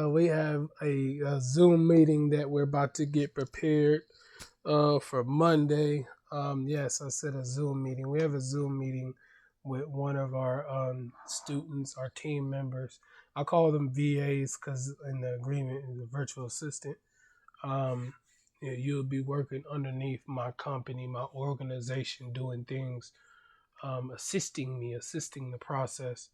We have a Zoom meeting that we're about to get prepared for Monday. Yes, I said a Zoom meeting. We have a Zoom meeting with one of our students, our team members. I call them VAs because in the agreement is a virtual assistant. Yeah, you'll be working underneath my company, my organization, doing things, assisting the process.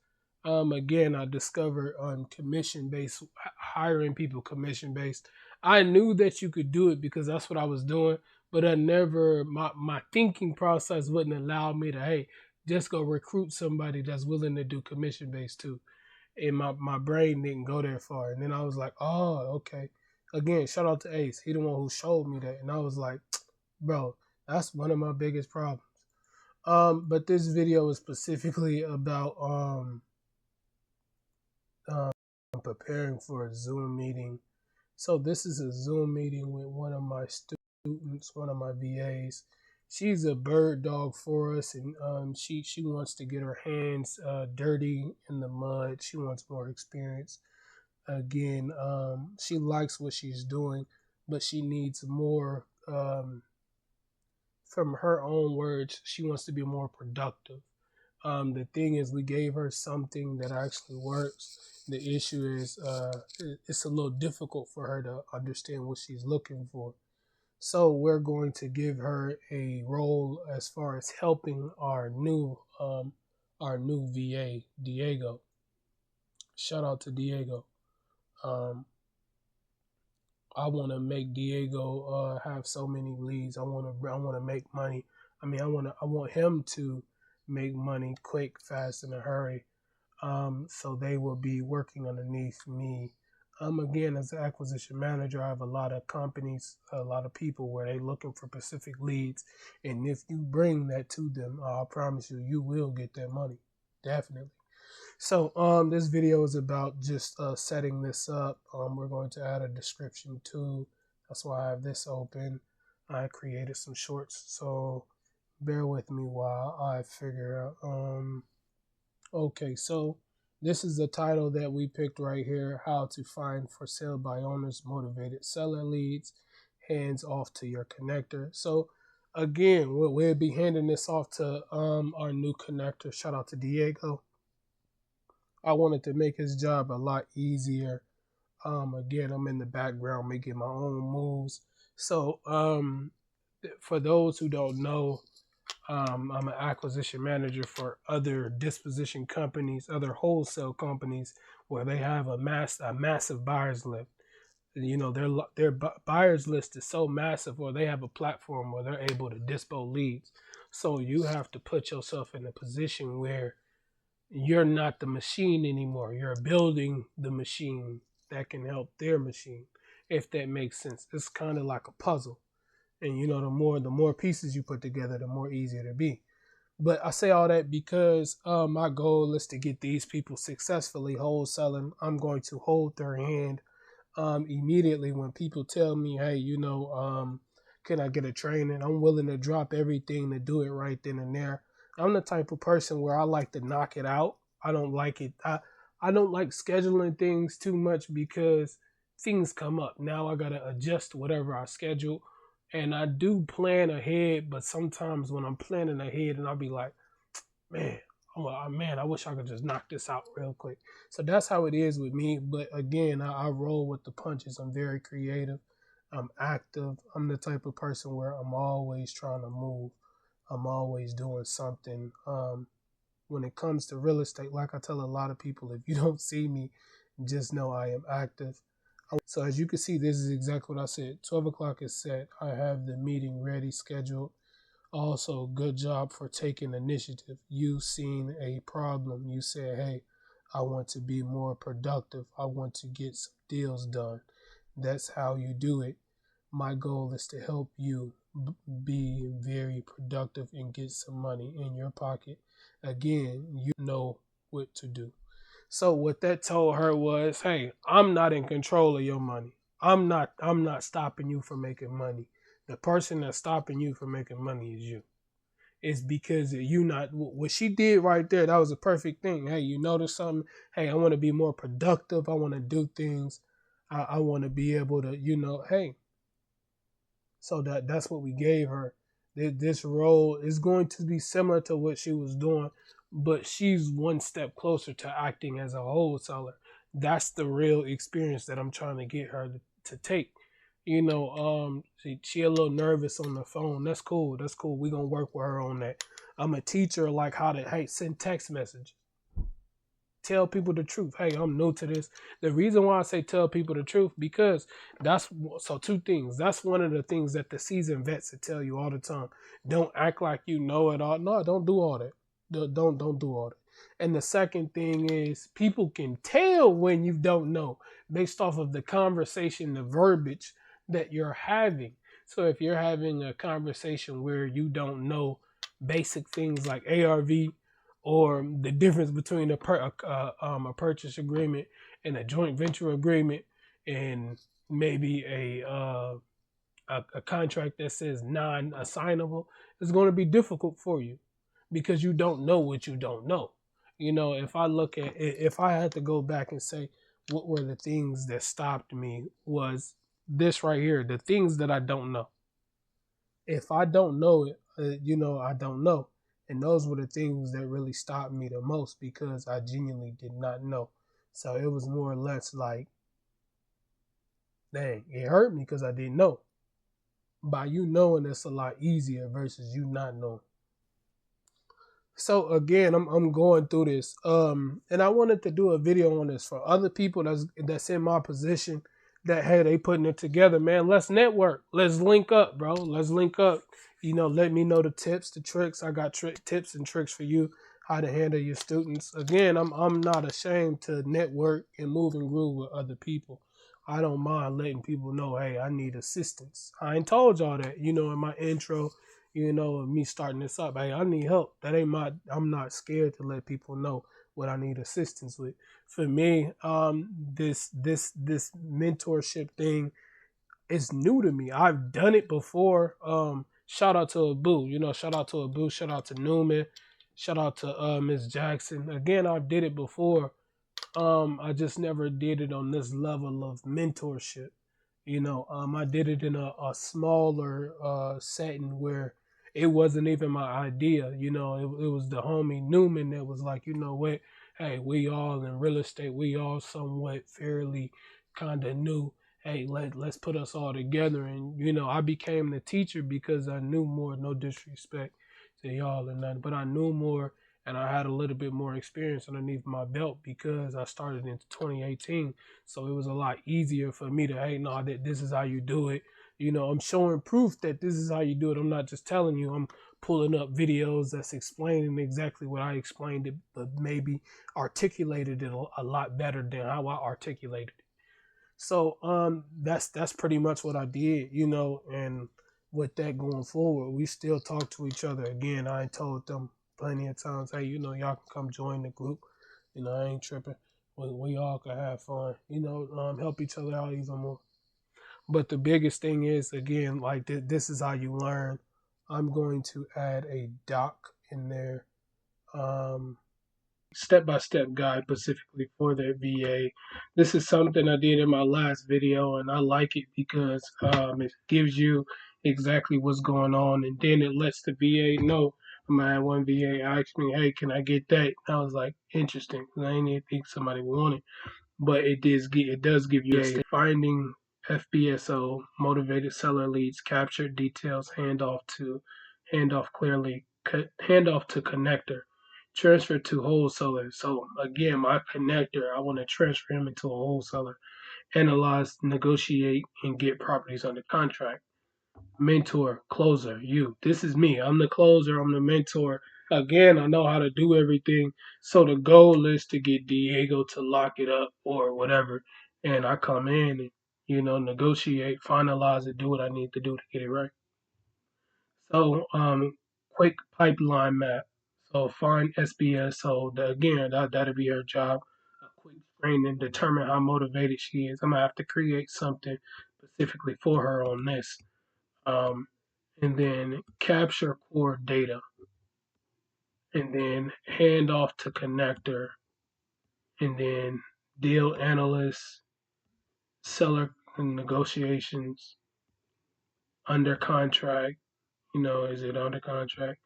Again, I discovered commission based, hiring people commission based. I knew that you could do it because that's what I was doing, but I never, my thinking process wouldn't allow me to, hey, just go recruit somebody that's willing to do commission based too. And my brain didn't go that far. And then I was like, oh, okay. Again, shout out to Ace. He the one who showed me that. And I was like, bro, that's one of my biggest problems. But this video is specifically about preparing for a Zoom meeting. So this is a Zoom meeting with one of my students, one of my VAs. She's a bird dog for us, and she wants to get her hands dirty in the mud. She wants more experience. Again, she likes what she's doing, but she needs more. From her own words, she wants to be more productive. The thing is, we gave her something that actually works. The issue is, it's a little difficult for her to understand what she's looking for. So we're going to give her a role as far as helping our new VA, Diego. Shout out to Diego. Um, I want to make Diego have so many leads. I want to make money. I want him to make money quick, fast, in a hurry. So they will be working underneath me. Again, as an acquisition manager, I have a lot of companies, a lot of people where they're looking for specific leads. And if you bring that to them, I promise you, you will get that money. Definitely. So this video is about just setting this up. We're going to add a description too. That's why I have this open. I created some shorts, so bear with me while I figure out. Okay, so this is the title that we picked right here: How to Find For Sale by Owners Motivated Seller Leads, Hands Off to Your Connector. So again, we'll be handing this off to our new connector. Shout out to Diego. I wanted to make his job a lot easier. Again, I'm in the background making my own moves. So for those who don't know, I'm an acquisition manager for other disposition companies, other wholesale companies where they have a massive buyers list. You know, their buyers list is so massive, or they have a platform where they're able to dispo leads. So you have to put yourself in a position where you're not the machine anymore. You're building the machine that can help their machine, if that makes sense. It's kind of like a puzzle. And you know, the more pieces you put together, the more easier to be. But I say all that because my goal is to get these people successfully wholesaling. I'm going to hold their hand immediately when people tell me, hey, can I get a training? I'm willing to drop everything to do it right then and there. I'm the type of person where I like to knock it out. I don't like it. I don't like scheduling things too much because things come up. Now I got to adjust whatever I schedule. And I do plan ahead, but sometimes when I'm planning ahead and I'll be like, man, I wish I could just knock this out real quick. So that's how it is with me. But again, I roll with the punches. I'm very creative. I'm active. I'm the type of person where I'm always trying to move. I'm always doing something. When it comes to real estate, like I tell a lot of people, if you don't see me, just know I am active. So as you can see, this is exactly what I said. 12 o'clock is set. I have the meeting ready, scheduled. Also, good job for taking initiative. You seen a problem. You said, hey, I want to be more productive. I want to get some deals done. That's how you do it. My goal is to help you be very productive and get some money in your pocket. Again, you know what to do. So what that told her was, hey, I'm not in control of your money. I'm not stopping you from making money. The person that's stopping you from making money is you. It's because you not what she did right there. That was a perfect thing. Hey, you notice something? Hey, I want to be more productive. I want to do things. I want to be able to, hey, so that's what we gave her. This role is going to be similar to what she was doing, but she's one step closer to acting as a wholesaler. That's the real experience that I'm trying to get her to take. She a little nervous on the phone. That's cool. That's cool. We gonna work with her on that. I'm gonna teach her like how to send text messages, tell people the truth. Hey, I'm new to this. The reason why I say tell people the truth, because that's so two things. That's one of the things that the seasoned vets will tell you all the time. Don't act like you know it all. No, don't do all that. Don't do all that. And the second thing is people can tell when you don't know based off of the conversation, the verbiage that you're having. So if you're having a conversation where you don't know basic things like ARV, or the difference between a purchase agreement and a joint venture agreement, and maybe a contract that says non-assignable, is going to be difficult for you because you don't know what you don't know. If I had to go back and say what were the things that stopped me, was this right here, the things that I don't know. If I don't know it, I don't know. And those were the things that really stopped me the most because I genuinely did not know. So it was more or less like, dang, it hurt me because I didn't know. By you knowing, it's a lot easier versus you not knowing. So again, I'm going through this, and I wanted to do a video on this for other people that's in my position, that hey, they putting it together, man. Let's network, let's link up, bro. Let's link up. Let me know the tips, the tricks. I got tips and tricks for you how to handle your students. Again, I'm not ashamed to network and move and groove with other people. I don't mind letting people know, hey, I need assistance. I ain't told y'all that, in my intro, me starting this up. Hey, I need help. I'm not scared to let people know what I need assistance with. For me, this mentorship thing is new to me. I've done it before. Shout out to Abu, shout out to Abu, shout out to Newman, shout out to Miss Jackson. Again, I did it before. I just never did it on this level of mentorship. I did it in a smaller setting where it wasn't even my idea. It was the homie Newman that was like, you know what, hey, we all in real estate, we all somewhat fairly kind of new. Hey, let's put us all together. And, I became the teacher because I knew more, no disrespect to y'all or nothing, but I knew more and I had a little bit more experience underneath my belt because I started in 2018. So it was a lot easier for me to, hey, no, this is how you do it. I'm showing proof that this is how you do it. I'm not just telling you. I'm pulling up videos that's explaining exactly what I explained it, but maybe articulated it a lot better than how I articulated it. So that's pretty much what I did, and with that going forward, we still talk to each other. Again, I ain't told them plenty of times, hey, y'all can come join the group. I ain't tripping. We all can have fun, help each other out even more. But the biggest thing is, again, like this is how you learn. I'm going to add a doc in there. Step-by-step guide specifically for their VA. This is something I did in my last video, and I like it because it gives you exactly what's going on, and then it lets the VA know. I had one VA asked me, "Hey, can I get that?" I was like, "Interesting," 'cause I didn't even think somebody wanted, but it does give you a finding FBSO, motivated seller leads, captured details, handoff clearly, handoff to connector, transfer to wholesaler. So again, my connector, I want to transfer him into a wholesaler, analyze, negotiate, and get properties under contract. Mentor, closer, you. This is me. I'm the closer. I'm the mentor. Again, I know how to do everything. So the goal is to get Diego to lock it up or whatever. And I come in and, negotiate, finalize it, do what I need to do to get it right. So, quick pipeline map. So find SBS. So again, that'll be her job. A quick screen and determine how motivated she is. I'm gonna have to create something specifically for her on this. Um, and then capture core data, and then hand off to connector, and then deal analyst, seller negotiations, under contract. Is it under contract?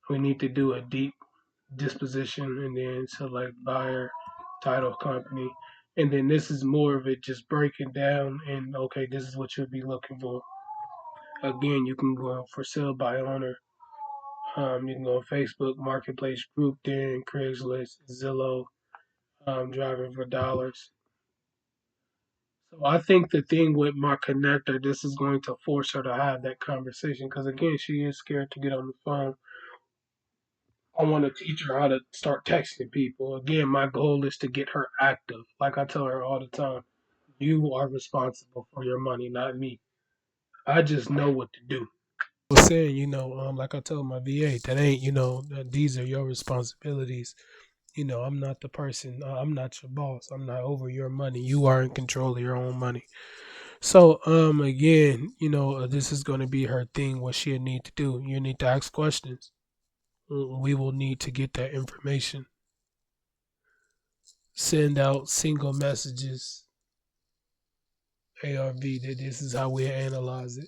We need to do a deep disposition and then select buyer, title company. And then this is more of it just breaking down and okay, this is what you'll be looking for. Again, you can go for sale by owner. You can go on Facebook Marketplace group, then Craigslist, Zillow, driving for dollars. So I think the thing with my connector, this is going to force her to have that conversation because again, she is scared to get on the phone. I want to teach her how to start texting people. Again, my goal is to get her active. Like I tell her all the time, you are responsible for your money, not me. I just know what to do. I was saying, like I told my VA, that ain't, that these are your responsibilities. I'm not the person, I'm not your boss. I'm not over your money. You are in control of your own money. So, again, this is going to be her thing, what she'll need to do. You need to ask questions. We will need to get that information. Send out single messages, ARV, that this is how we analyze it.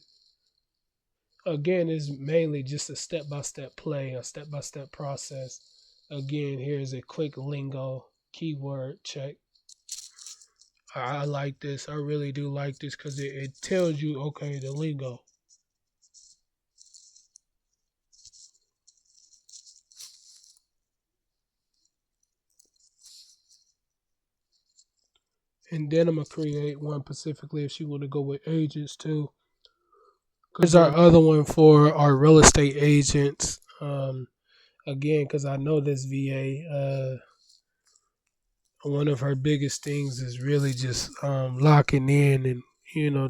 Again, it's mainly just a step by step play, a step by step process. Again, here's a quick lingo keyword check. I like this. I really do like this because it tells you, okay, the lingo. And then I'm going to create one specifically if she want to go with agents too. Here's our other one for our real estate agents. Again, because I know this VA, one of her biggest things is really just locking in and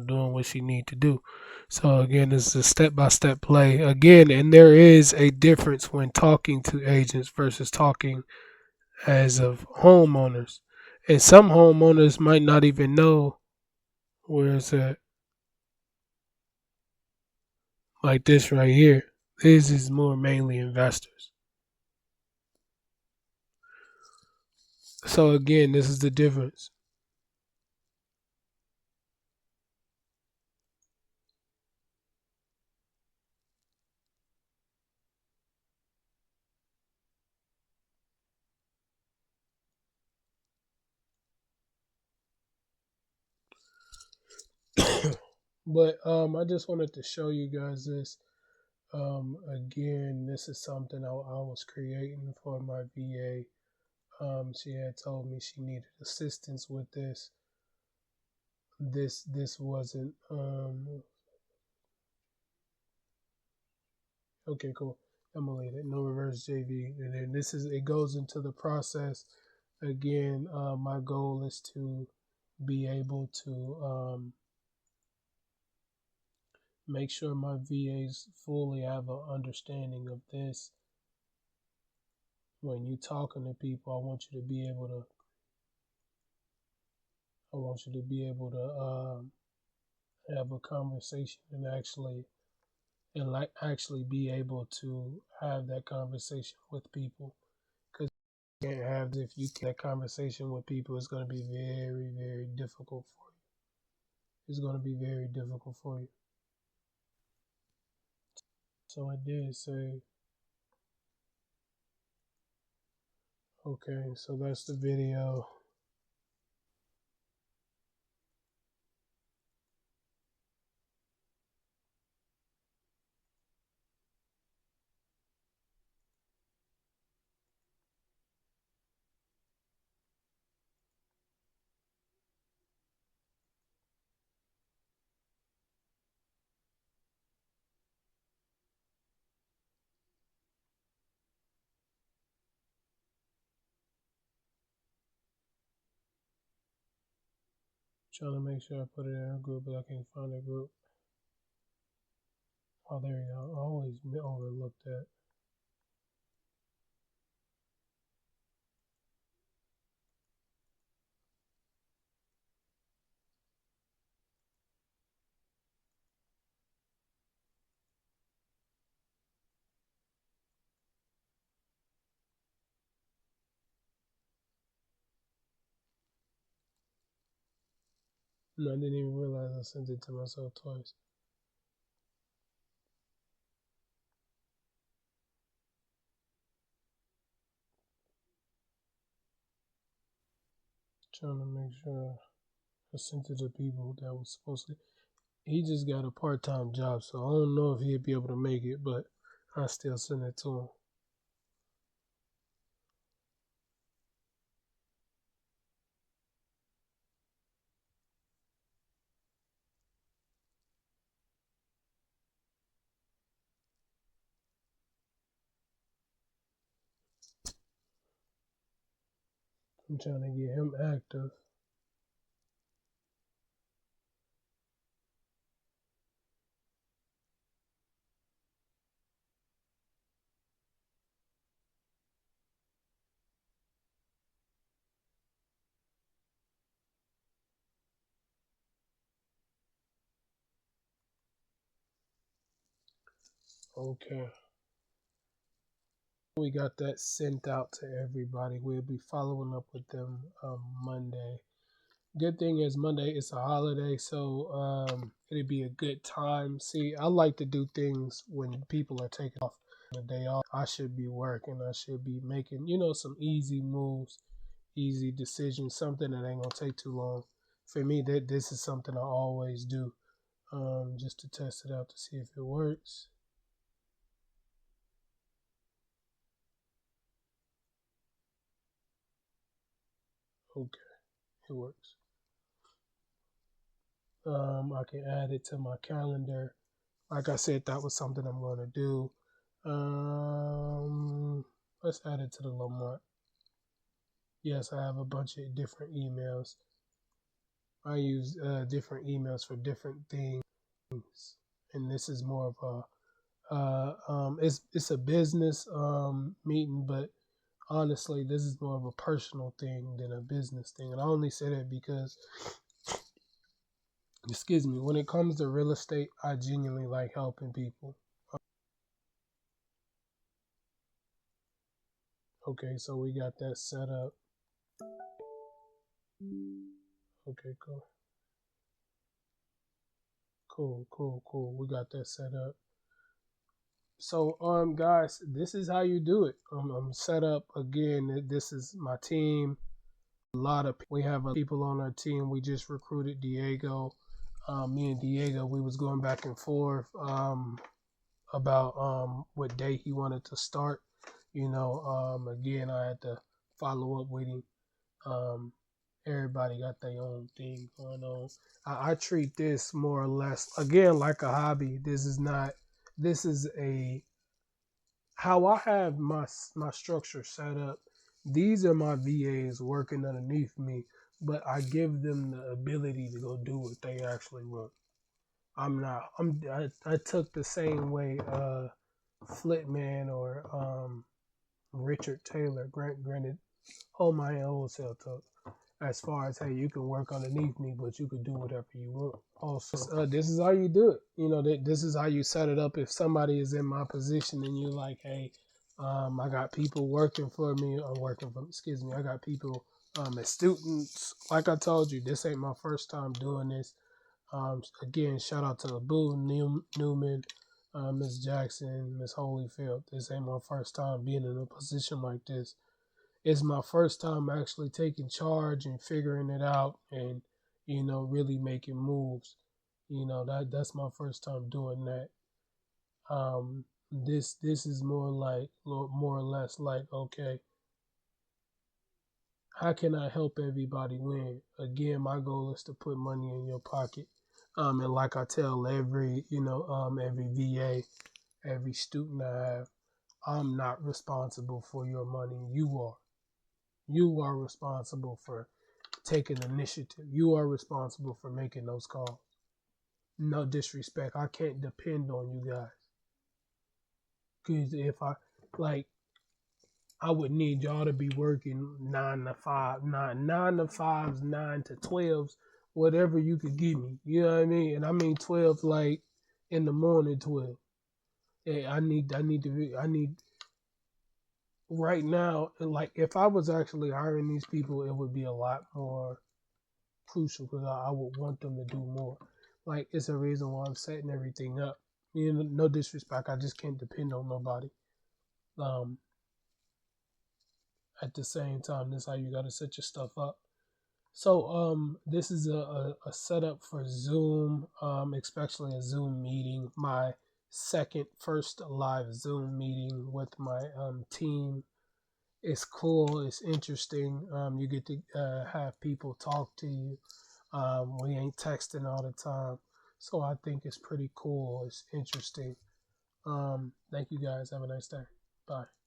doing what she need to do. So again, it's a step by step play. Again, and there is a difference when talking to agents versus talking as of homeowners. And some homeowners might not even know where it's at. Like this right here. This is more mainly investors. So again, this is the difference. But I just wanted to show you guys this. Again, this is something I was creating for my VA. She had told me she needed assistance with this. This wasn't okay. Cool. I'm gonna leave it. No reverse JV, and then this is it goes into the process. Again, my goal is to be able to make sure my VAs fully have an understanding of this. When you talking to people, I want you to be able to have a conversation and actually be able to have that conversation with people. Because you can't have if you can't have that conversation with people, it's going to be very very difficult for you. It's going to be very difficult for you. So I did say, okay, so that's the video. Trying to make sure I put it in a group, but I can't find a group. Oh, there you go. I always overlook that. No, I didn't even realize I sent it to myself twice. Trying to make sure I sent it to people that was supposed to. He just got a part-time job, so I don't know if he'd be able to make it, but I still send it to him. I'm trying to get him active. Okay. We got that sent out to everybody. We'll be following up with them Monday. Good thing is Monday is a holiday, so it'd be a good time. See, I like to do things when people are taking off the day off. I should be working. I should be making, some easy moves, easy decisions, something that ain't gonna take too long. For me, that this is something I always do, just to test it out to see if it works. Okay, it works. I can add it to my calendar. Like I said, that was something I'm going to do. Let's add it to the Lamont. Yes, I have a bunch of different emails. I use different emails for different things, and this is more of it's a business meeting, but honestly, this is more of a personal thing than a business thing. And I only say that because, excuse me, when it comes to real estate, I genuinely like helping people. Okay, so we got that set up. Okay, cool. Cool. We got that set up. So, guys, this is how you do it. I'm set up again. This is my team. A lot of we have people on our team. We just recruited Diego. Me and Diego, we was going back and forth about what day he wanted to start. Again, I had to follow up with him. Um, Everybody got their own thing going on. I treat this more or less again like a hobby. This is not. This is a how I have my structure set up. These are my VAs working underneath me, but I give them the ability to go do what they actually want. I'm not. I took the same way Flitman or Richard Taylor. Granted, hold my wholesale took. As far as hey, you can work underneath me, but you could do whatever you want. Also, this is how you do it. This is how you set it up. If somebody is in my position and you're like, hey, I got people working for me or working for, excuse me, I got people as students. Like I told you, this ain't my first time doing this. Again, shout out to Abu Newman, Miss Jackson, Miss Holyfield. This ain't my first time being in a position like this. It's my first time actually taking charge and figuring it out and, really making moves. That's my first time doing that. This is more or less like, okay, how can I help everybody win? Again, my goal is to put money in your pocket. And like I tell every VA, every student I have, I'm not responsible for your money. You are. You are responsible for taking initiative. You are responsible for making those calls. No disrespect. I can't depend on you guys. Because if like, I would need y'all to be working 9 to 5, nine to fives, 9 to 12s, whatever you could give me. You know what I mean? And I mean 12 like in the morning 12. Hey, I need right now. Like if I was actually hiring these people, it would be a lot more crucial because I would want them to do more. Like, it's a reason why I'm setting everything up. You know, no disrespect, I just can't depend on nobody. Um, at the same time, that's how you got to set your stuff up. So this is a setup for Zoom, especially a Zoom meeting. My first live Zoom meeting with my team. It's cool. It's interesting. You get to have people talk to you. We ain't texting all the time, so I think it's pretty cool. It's interesting. Thank you guys. Have a nice day. Bye.